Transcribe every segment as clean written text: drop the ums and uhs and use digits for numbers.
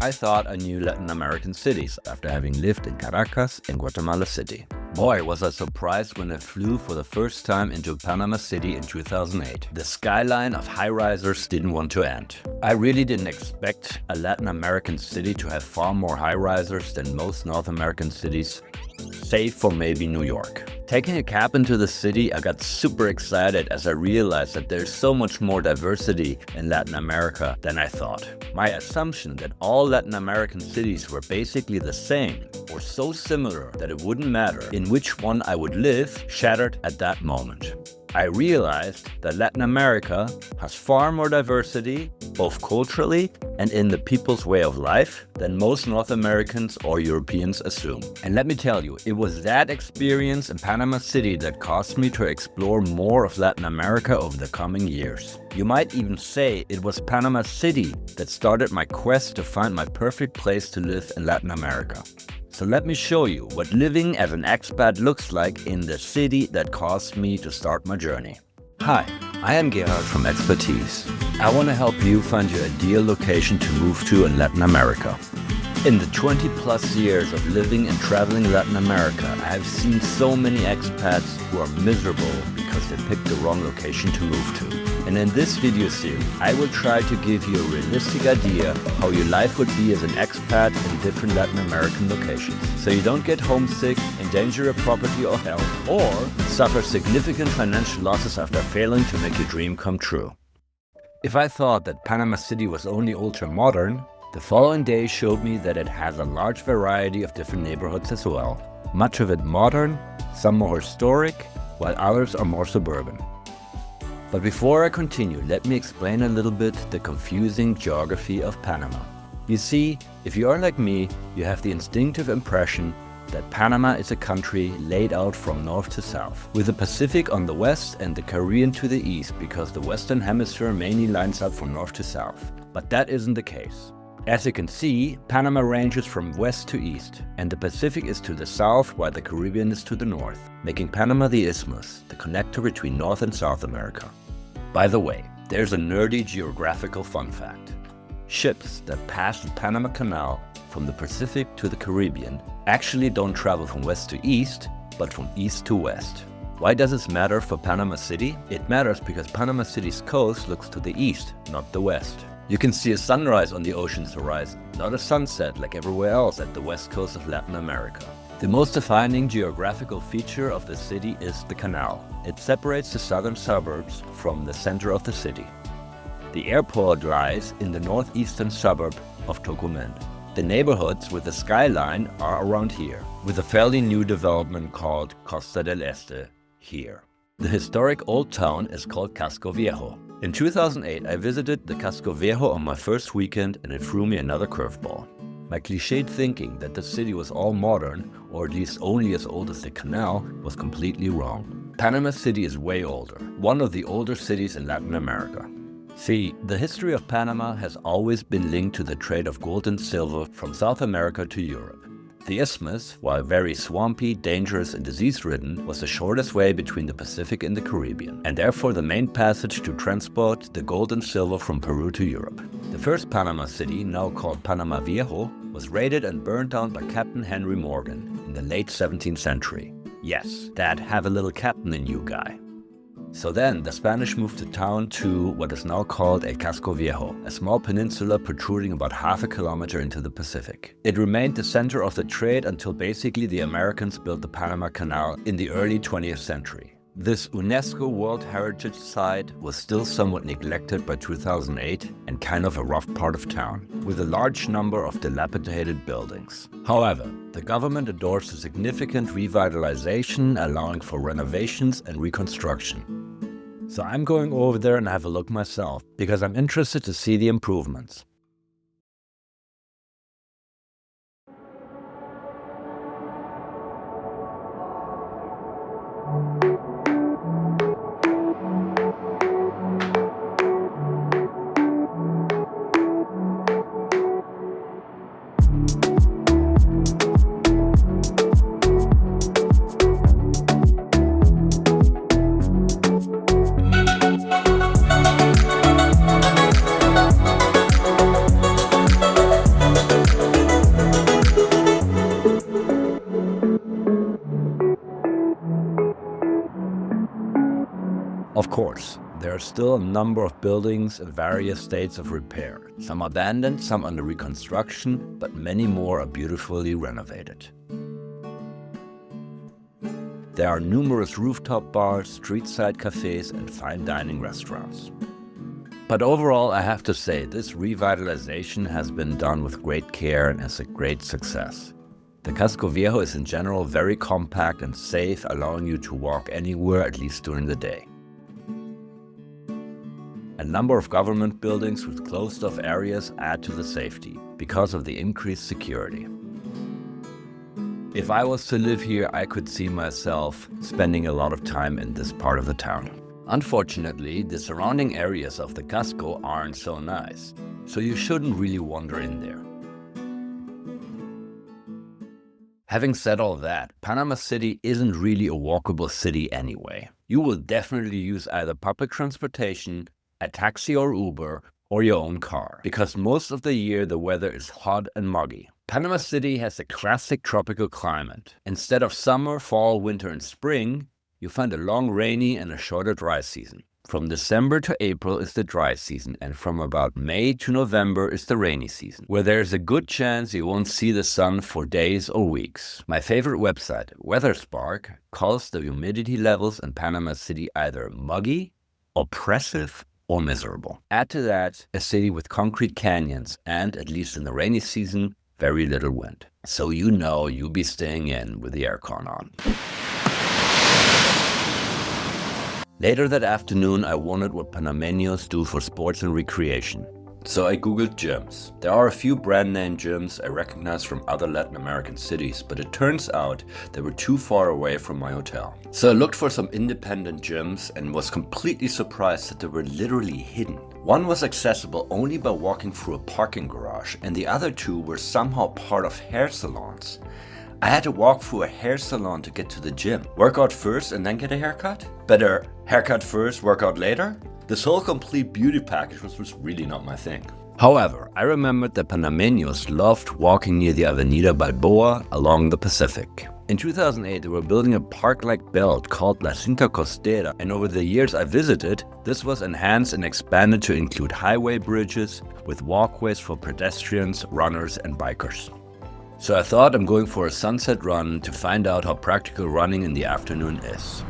I thought I knew Latin American cities after having lived in Caracas and Guatemala City. Boy, was I surprised when I flew for the first time into Panama City in 2008. The skyline of high-risers didn't want to end. I really didn't expect a Latin American city to have far more high-risers than most North American cities, save for maybe New York. Taking a cab into the city, I got super excited as I realized that there's so much more diversity in Latin America than I thought. My assumption that all Latin American cities were basically the same or so similar that it wouldn't matter in which one I would live shattered at that moment. I realized that Latin America has far more diversity, both culturally and in the people's way of life, than most North Americans or Europeans assume. And let me tell you, it was that experience in Panama City that caused me to explore more of Latin America over the coming years. You might even say it was Panama City that started my quest to find my perfect place to live in Latin America. So let me show you what living as an expat looks like in the city that caused me to start my journey. Hi, I am Gerhard from Expatise. I want to help you find your ideal location to move to in Latin America. In the 20 plus years of living and traveling Latin America, I have seen so many expats who are miserable because they picked the wrong location to move to. And in this video series, I will try to give you a realistic idea how your life would be as an expat in different Latin American locations, so you don't get homesick, endanger your property or health, or suffer significant financial losses after failing to make your dream come true. If I thought that Panama City was only ultra-modern, the following day showed me that it has a large variety of different neighborhoods as well. Much of it modern, some more historic, while others are more suburban. But before I continue, let me explain a little bit the confusing geography of Panama. You see, if you are like me, you have the instinctive impression that Panama is a country laid out from north to south, with the Pacific on the west and the Caribbean to the east, because the Western Hemisphere mainly lines up from north to south. But that isn't the case. As you can see, Panama ranges from west to east, and the Pacific is to the south while the Caribbean is to the north, making Panama the isthmus, the connector between North and South America. By the way, there's a nerdy geographical fun fact. Ships that pass the Panama Canal from the Pacific to the Caribbean actually don't travel from west to east, but from east to west. Why does this matter for Panama City? It matters because Panama City's coast looks to the east, not the west. You can see a sunrise on the ocean's horizon, not a sunset like everywhere else at the west coast of Latin America. The most defining geographical feature of the city is the canal. It separates the southern suburbs from the center of the city. The airport lies in the northeastern suburb of Tocumen. The neighborhoods with the skyline are around here, with a fairly new development called Costa del Este here. The historic old town is called Casco Viejo. In 2008, I visited the Casco Viejo on my first weekend, and it threw me another curveball. My cliched thinking that the city was all modern, or at least only as old as the canal, was completely wrong. Panama City is way older, one of the older cities in Latin America. See, the history of Panama has always been linked to the trade of gold and silver from South America to Europe. The isthmus, while very swampy, dangerous and disease-ridden, was the shortest way between the Pacific and the Caribbean, and therefore the main passage to transport the gold and silver from Peru to Europe. The first Panama City, now called Panama Viejo, was raided and burned down by Captain Henry Morgan in the late 17th century. Yes, that have a little captain in you guy. So then, the Spanish moved the town to what is now called El Casco Viejo, a small peninsula protruding about half a kilometer into the Pacific. It remained the center of the trade until basically the Americans built the Panama Canal in the early 20th century. This UNESCO World Heritage Site was still somewhat neglected by 2008 and kind of a rough part of town, with a large number of dilapidated buildings. However, the government endorsed a significant revitalization, allowing for renovations and reconstruction. So I'm going over there and have a look myself, because I'm interested to see the improvements. there are still a number of buildings in various states of repair. Some abandoned, some under reconstruction, but many more are beautifully renovated. There are numerous rooftop bars, street-side cafes, and fine dining restaurants. But overall, I have to say, this revitalization has been done with great care and is a great success. The Casco Viejo is in general very compact and safe, allowing you to walk anywhere, at least during the day. A number of government buildings with closed-off areas add to the safety, because of the increased security. If I was to live here, I could see myself spending a lot of time in this part of the town. Unfortunately, the surrounding areas of the Casco aren't so nice, so you shouldn't really wander in there. Having said all that, Panama City isn't really a walkable city anyway. You will definitely use either public transportation, a taxi or Uber, or your own car, because most of the year the weather is hot and muggy. Panama City has a classic tropical climate. Instead of summer, fall, winter, and spring, you find a long rainy and a shorter dry season. From December to April is the dry season, and from about May to November is the rainy season, where there's a good chance you won't see the sun for days or weeks. My favorite website, WeatherSpark, calls the humidity levels in Panama City either muggy, oppressive, or miserable. Add to that a city with concrete canyons and, at least in the rainy season, very little wind. So you know you'll be staying in with the aircon on. Later that afternoon, I wondered what Panameños do for sports and recreation. So I googled gyms. There are a few brand name gyms I recognize from other Latin American cities, but it turns out they were too far away from my hotel. So I looked for some independent gyms and was completely surprised that they were literally hidden. One was accessible only by walking through a parking garage, and the other two were somehow part of hair salons. I had to walk through a hair salon to get to the gym. Workout first and then get a haircut? Better haircut first, workout later? This whole complete beauty package was really not my thing. However, I remembered that Panameños loved walking near the Avenida Balboa along the Pacific. In 2008, they were building a park-like belt called La Cinta Costera, and over the years I visited, this was enhanced and expanded to include highway bridges with walkways for pedestrians, runners, and bikers. So I thought I'm going for a sunset run to find out how practical running in the afternoon is.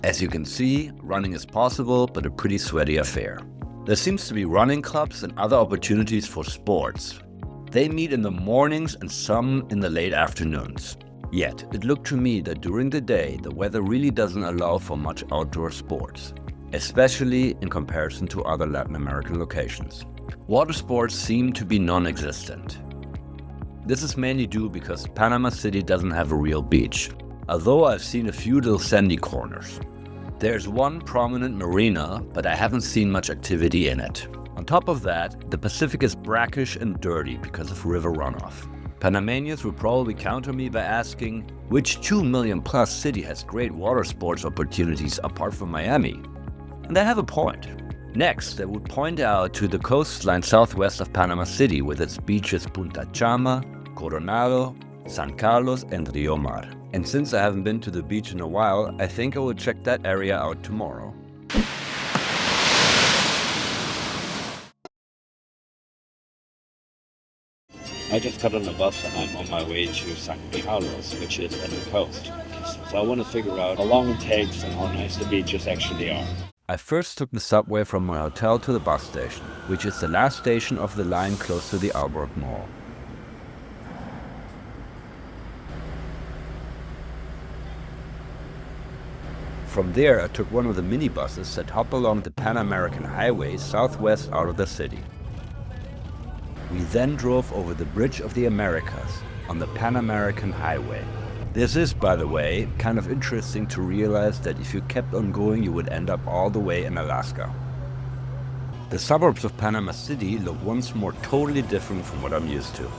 As you can see, running is possible, but a pretty sweaty affair. There seems to be running clubs and other opportunities for sports. They meet in the mornings and some in the late afternoons. Yet, it looked to me that during the day, the weather really doesn't allow for much outdoor sports, especially in comparison to other Latin American locations. Water sports seem to be non-existent. This is mainly due because Panama City doesn't have a real beach, although I've seen a few little sandy corners. There's one prominent marina, but I haven't seen much activity in it. On top of that, the Pacific is brackish and dirty because of river runoff. Panameños will probably counter me by asking, which 2 million plus city has great water sports opportunities apart from Miami? And they have a point. Next, I would point out to the coastline southwest of Panama City with its beaches Punta Chama, Coronado, San Carlos and Rio Mar. And since I haven't been to the beach in a while, I think I will check that area out tomorrow. I just got on the bus and I'm on my way to San Carlos, which is at the coast. So I want to figure out how long it takes and how nice the beaches actually are. I first took the subway from my hotel to the bus station, which is the last station of the line close to the Aalborg Mall. From there, I took one of the minibuses that hop along the Pan American Highway southwest out of the city. We then drove over the Bridge of the Americas on the Pan American Highway. This is, by the way, kind of interesting to realize that if you kept on going, you would end up all the way in Alaska. The suburbs of Panama City look once more totally different from what I'm used to.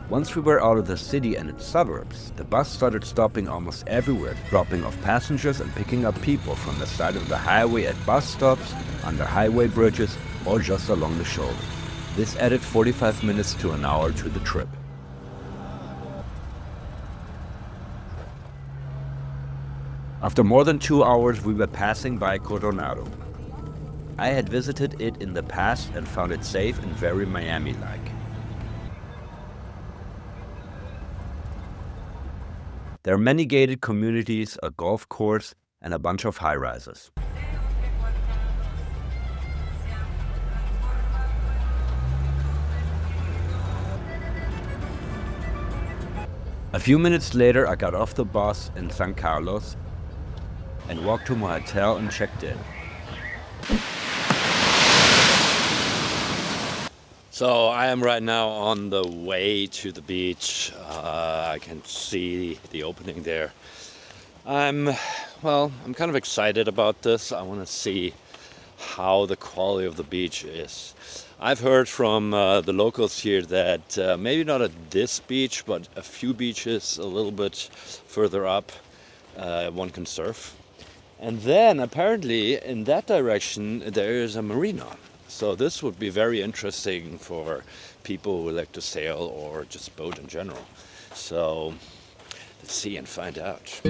Once we were out of the city and its suburbs, the bus started stopping almost everywhere, dropping off passengers and picking up people from the side of the highway at bus stops, under highway bridges, or just along the shoulder. This added 45 minutes to an hour to the trip. After more than 2 hours, we were passing by Coronado. I had visited it in the past and found it safe and very Miami-like. There are many gated communities, a golf course, and a bunch of high-rises. A few minutes later, I got off the bus in San Carlos and walked to my hotel and checked in. So I am right now on the way to the beach. I can see the opening there. I'm kind of excited about this. I want to see how the quality of the beach is. I've heard from the locals here that maybe not at this beach, but a few beaches a little bit further up, one can surf. And then apparently in that direction there is a marina. So this would be very interesting for people who like to sail or just boat in general. So let's see and find out.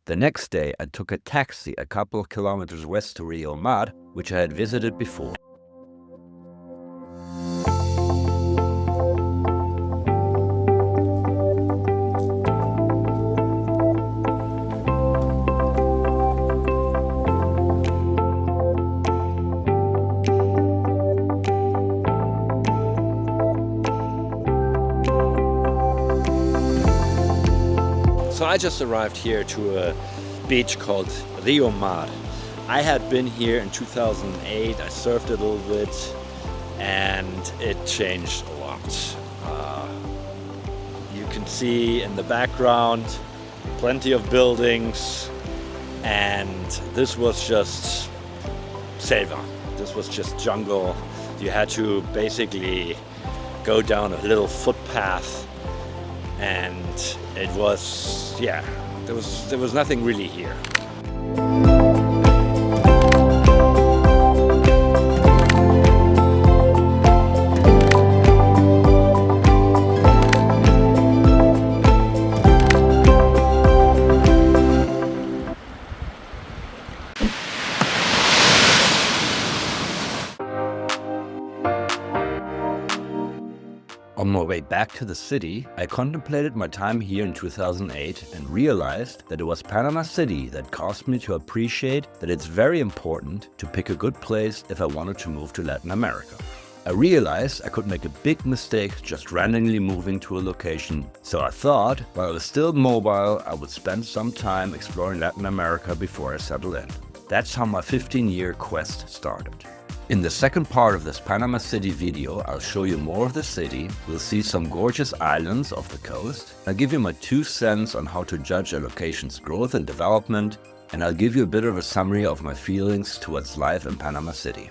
The next day, I took a taxi a couple of kilometers west to Rio Mar, which I had visited before. So I just arrived here to a beach called Rio Mar. I had been here in 2008, I surfed it a little bit, and it changed a lot. You can see in the background plenty of buildings, and this was just selva. This was just jungle. You had to basically go down a little footpath, and it was, yeah, there was nothing really here. On my way back to the city, I contemplated my time here in 2008 and realized that it was Panama City that caused me to appreciate that it's very important to pick a good place if I wanted to move to Latin America. I realized I could make a big mistake just randomly moving to a location, so I thought while I was still mobile, I would spend some time exploring Latin America before I settled in. That's how my 15-year quest started. In the second part of this Panama City video, I'll show you more of the city, we'll see some gorgeous islands off the coast, I'll give you my 2 cents on how to judge a location's growth and development, and I'll give you a bit of a summary of my feelings towards life in Panama City.